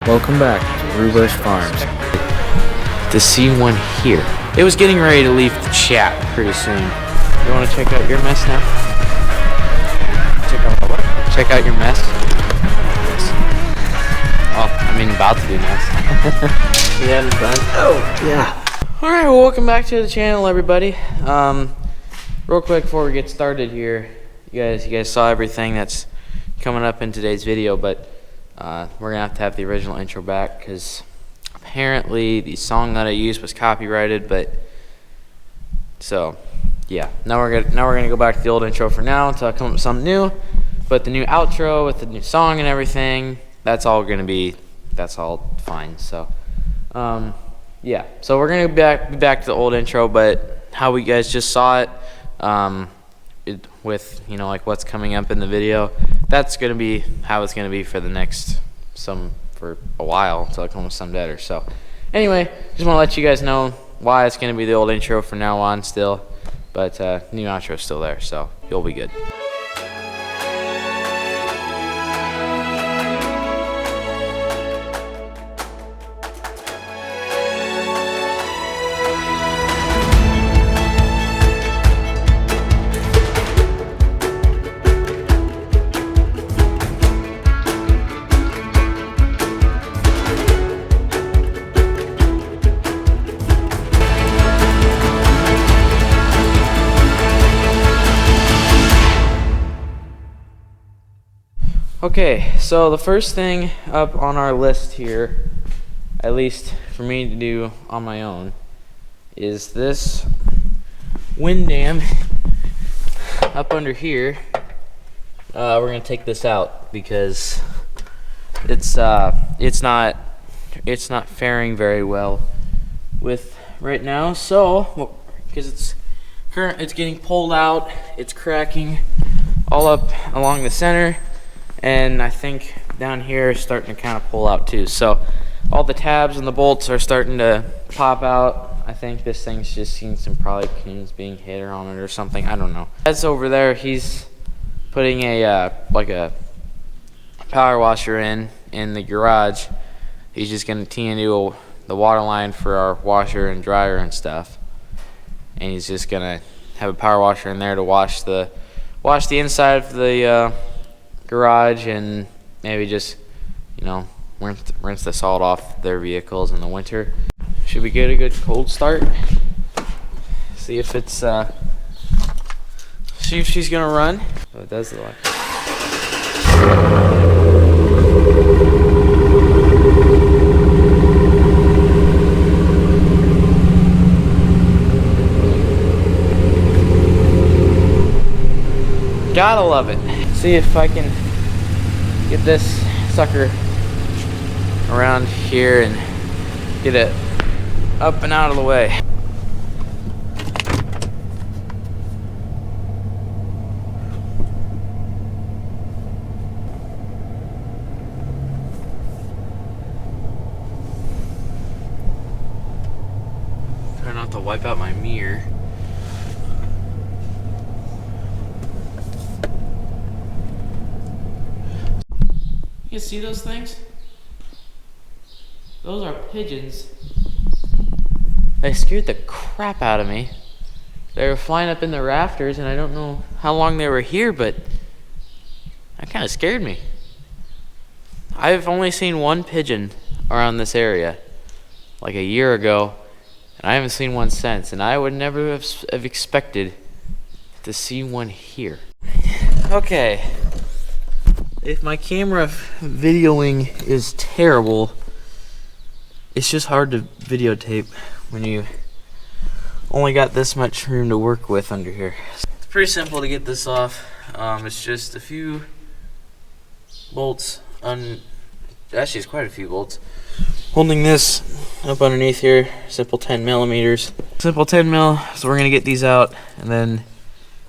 Welcome back to Reverse Farms. To see one here. It was getting ready to leave the chat pretty soon. You want to check out your mess now? Check out what? Check out your mess. Well, I mean, about to do mess. We haven't done. Oh, yeah. Alright, well, welcome back to the channel, everybody. Real quick before we get started here, you guys saw everything that's coming up in today's video, but we're gonna have to have the original intro back because apparently the song that I used was copyrighted. But so yeah, now we're gonna go back to the old intro for now until I come up with something new. But the new outro with the new song and everything, that's all fine. So yeah, so we're gonna be back to the old intro, but how we guys just saw it, with like what's coming up in the video, that's gonna be how it's gonna be for for a while until I come with something better. So anyway, just want to let you guys know why it's gonna be the old intro from now on still, but new outro is still there, so you'll be good. Okay, so the first thing up on our list here, at least for me to do on my own, is this wind dam up under here. We're gonna take this out because it's not faring very well with right now. So because it's getting pulled out, it's cracking all up along the center. And I think down here is starting to kind of pull out too. So all the tabs and the bolts are starting to pop out. I think this thing's just seen some probably pins being hit on it or something. I don't know. That's over there. He's putting a like a power washer in the garage. He's just gonna tee into the water line for our washer and dryer and stuff. And he's just gonna have a power washer in there to wash the inside of the garage, and maybe just rinse the salt off their vehicles in the winter. Should we get a good cold start? See if she's gonna run. Oh, it does look like. Gotta love it. See if I can get this sucker around here and get it up and out of the way. Try not to wipe out my mirror. You see those things? Those are pigeons. They scared the crap out of me. They were flying up in the rafters, and I don't know how long they were here, but that kind of scared me. I've only seen one pigeon around this area, like a year ago, and I haven't seen one since, and I would never have expected to see one here. Okay. If my camera videoing is terrible, it's just hard to videotape when you only got this much room to work with under here. It's pretty simple to get this off. It's just a few bolts actually it's quite a few bolts holding this up underneath here. Simple 10 millimeters. Simple 10 mil. So we're gonna get these out and then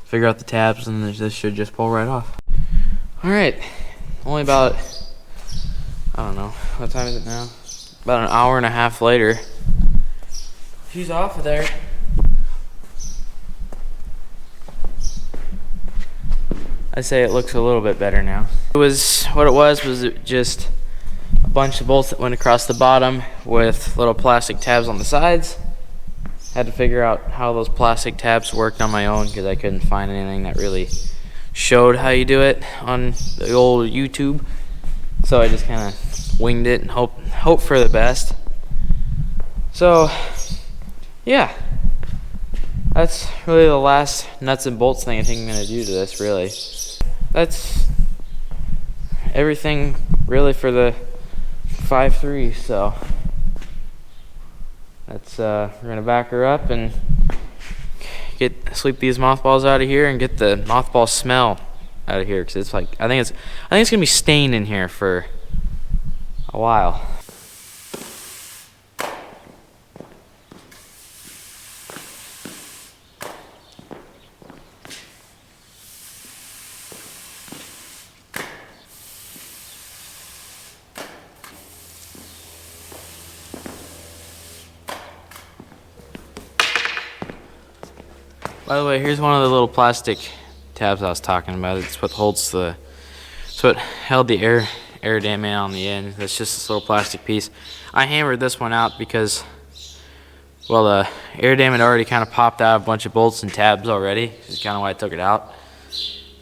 figure out the tabs, and this should just pull right off. Alright, only about, I don't know, what time is it now? About an hour and a half later. She's off of there. I'd say it looks a little bit better now. What it was just bunch of bolts that went across the bottom with little plastic tabs on the sides. Had to figure out how those plastic tabs worked on my own because I couldn't find anything that really showed how you do it on the old YouTube. So I just kind of winged it and hope for the best. So yeah, that's really the last nuts and bolts thing I think I'm gonna do to this. Really, that's everything really for the 5.3. So that's we're gonna back her up and sweep these mothballs out of here and get the mothball smell out of here, because it's like I think it's gonna be staying in here for a while. By the way, here's one of the little plastic tabs I was talking about. It's what holds it's what held the air dam in on the end. That's just this little plastic piece. I hammered this one out because, well, the air dam had already kind of popped out a bunch of bolts and tabs already. That's kind of why I took it out,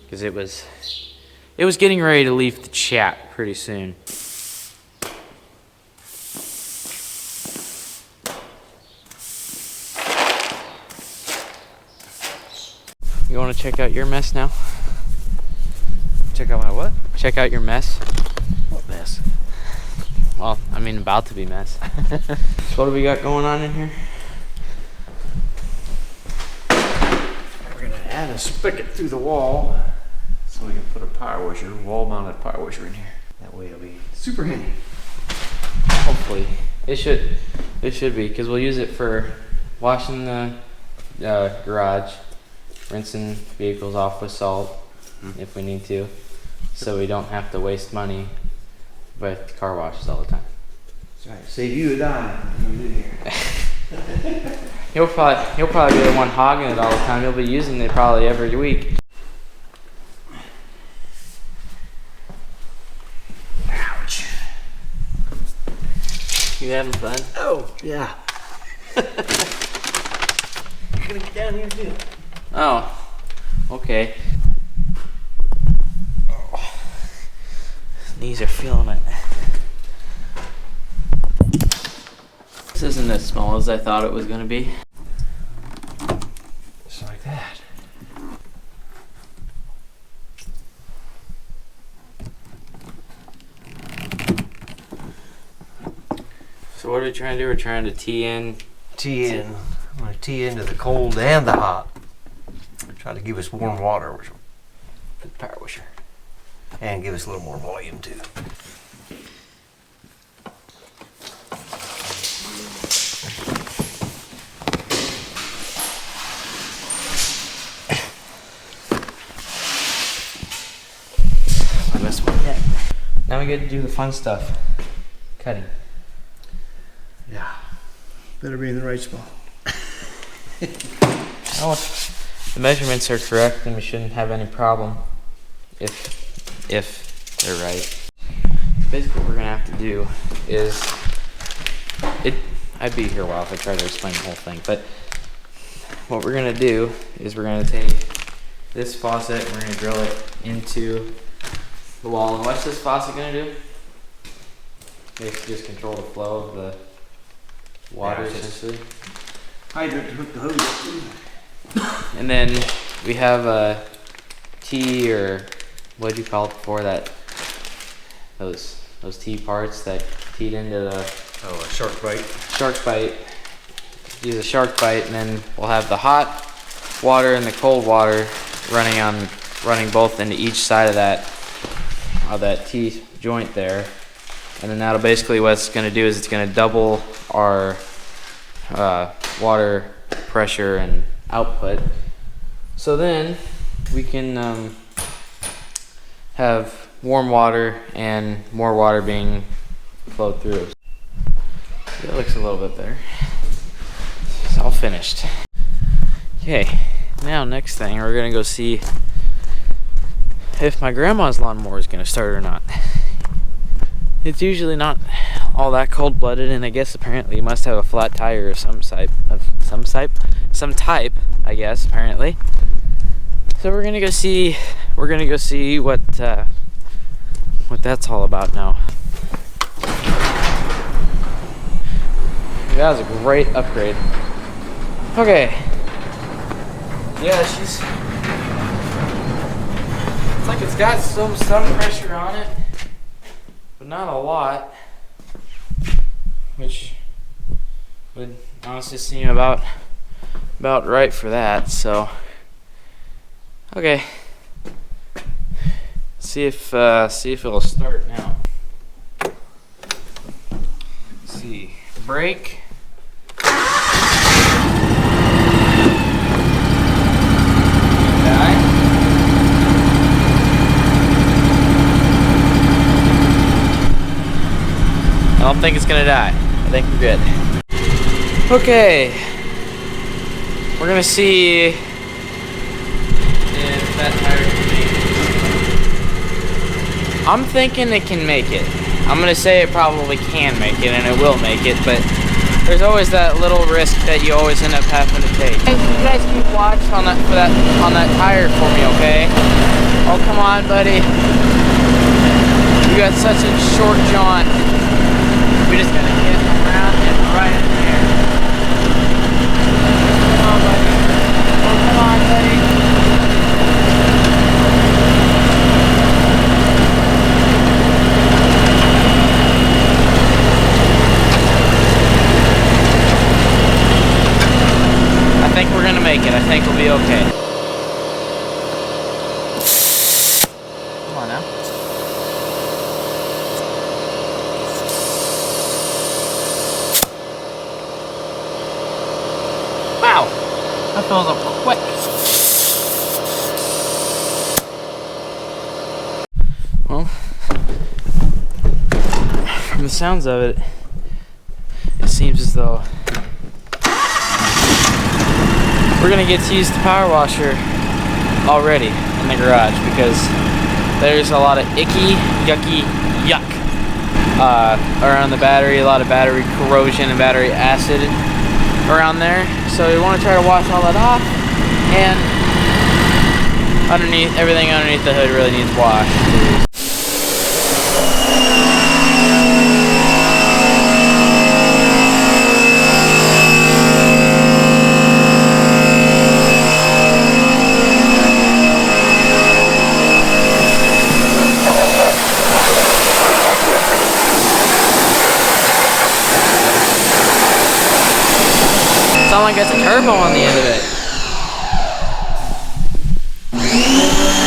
because it was getting ready to leave the chat pretty soon. You want to check out your mess now? Check out my what? Check out your mess. What mess? Well, I mean, about to be mess. So what do we got going on in here? We're gonna add a spigot through the wall so we can put a power washer, wall-mounted power washer in here. That way it'll be super handy. Hopefully, it should be, because we'll use it for washing the garage, rinsing vehicles off with salt if we need to, so we don't have to waste money with car washes all the time. That's right. Save you a dime. He'll probably be the one hogging it all the time. He'll be using it probably every week. Ouch. You having fun? Oh, yeah. You're gonna get down here too. Oh, okay. Knees are feeling it. This isn't as small as I thought it was going to be. Just like that. So what are we trying to do? We're trying to tee in. I'm gonna tee into the cold and the hot. Try to give us warm water, which will fit the power washer, and give us a little more volume too. My best one yet. Now we get to do the fun stuff. Cutting. Yeah. Better be in the right spot. Oh, if the measurements are correct, then we shouldn't have any problem if they're right. Basically what we're gonna have to do is I'd be here a while if I tried to explain the whole thing, but what we're gonna do is we're gonna take this faucet and we're gonna drill it into the wall. And what's this faucet gonna do? Basically just control the flow of the water, essentially. Hydrant to hook the hose. And then we have a T, or what do you call it before that? Those T parts that teed into the Oh, a shark bite. shark bite. Use a shark bite, and then we'll have the hot water and the cold water running both into each side of that T joint there. And then that'll basically, what it's going to do is it's going to double our water pressure and output. So then we can have warm water and more water being flowed through. That looks a little bit better. It's all finished. Okay, now next thing we're gonna go see if my grandma's lawnmower is gonna start or not. it's usually not all that cold-blooded, and I guess apparently you must have a flat tire of some type, I guess, apparently. So we're gonna go see what that's all about now. That was a great upgrade. Okay. Yeah, it's like it's got some pressure on it, but not a lot, which would honestly seem about right for that. So, okay, see if it'll start now. Let's see, brake. I don't think it's gonna die. I think we're good. Okay. We're gonna see if that tire can make it. I'm thinking it can make it. I'm gonna say it probably can make it, and it will make it, but there's always that little risk that you always end up having to take. Hey, you guys keep watch on that tire for me, okay? Oh, come on, buddy. You got such a short john. We just gotta get around and right in there. Come on, buddy. Oh, come on, buddy. I think we're gonna make it. I think we'll be okay. Come on now. Wow, that fills up quick. Well, from the sounds of it, it seems as though we're gonna get to use the power washer already in the garage, because there's a lot of icky, yucky yuck around the battery, a lot of battery corrosion and battery acid around there. So we want to try to wash all that off, and everything underneath the hood really needs washed. Sounds like it's a turbo on the end of it.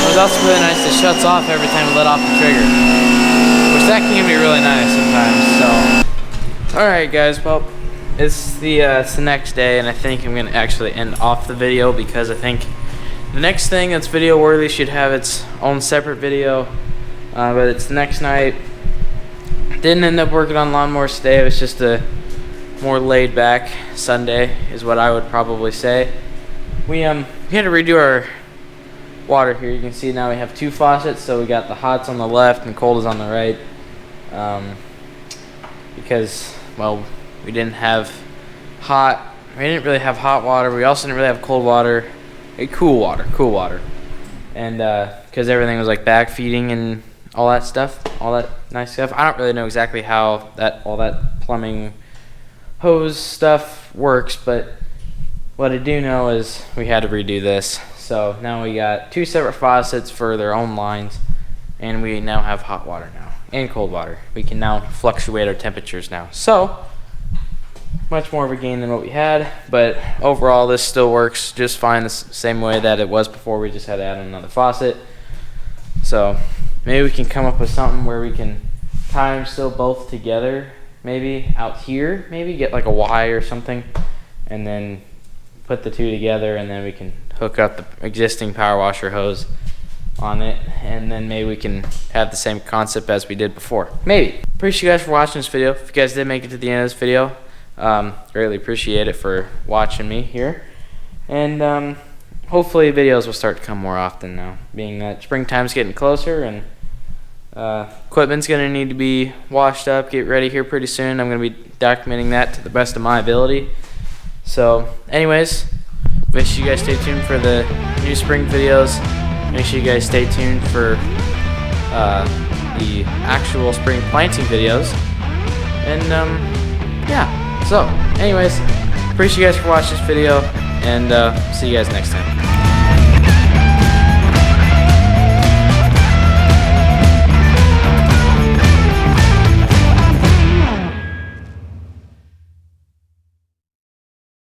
It's also really nice. It shuts off every time we let off the trigger, which that can be really nice sometimes. So, all right, guys. Well, it's the next day, and I think I'm gonna actually end off the video, because I think the next thing that's video worthy should have its own separate video. But it's the next night. Didn't end up working on lawnmowers today. It was just a more laid back Sunday, is what I would probably say. We had to redo our water here. You can see now we have two faucets, so we got the hot's on the left and cold is on the right, because, well, we didn't really have hot water. We also didn't really have cold water, cool water, and because everything was like back feeding and all that stuff, all that nice stuff. I don't really know exactly how all that plumbing hose stuff works, but what I do know is we had to redo this. So now we got two separate faucets for their own lines, and we now have hot water now and cold water. We can now fluctuate our temperatures now. So much more of a gain than what we had, but overall this still works just fine, the same way that it was before. We just had to add another faucet. So maybe we can come up with something where we can tie them still both together, maybe out here, maybe get like a Y or something, and then put the two together, and then we can hook up the existing power washer hose on it, and then maybe we can have the same concept as we did before. Maybe. Appreciate you guys for watching this video. If you guys did make it to the end of this video, greatly appreciate it for watching me here, and hopefully videos will start to come more often now, being that springtime's getting closer, and Equipment's gonna need to be washed up, get ready here pretty soon. I'm gonna be documenting that to the best of my ability. So anyways, make sure you guys stay tuned for the new spring videos. Make sure you guys stay tuned for the actual spring planting videos. And yeah, so anyways, appreciate you guys for watching this video, and see you guys next time.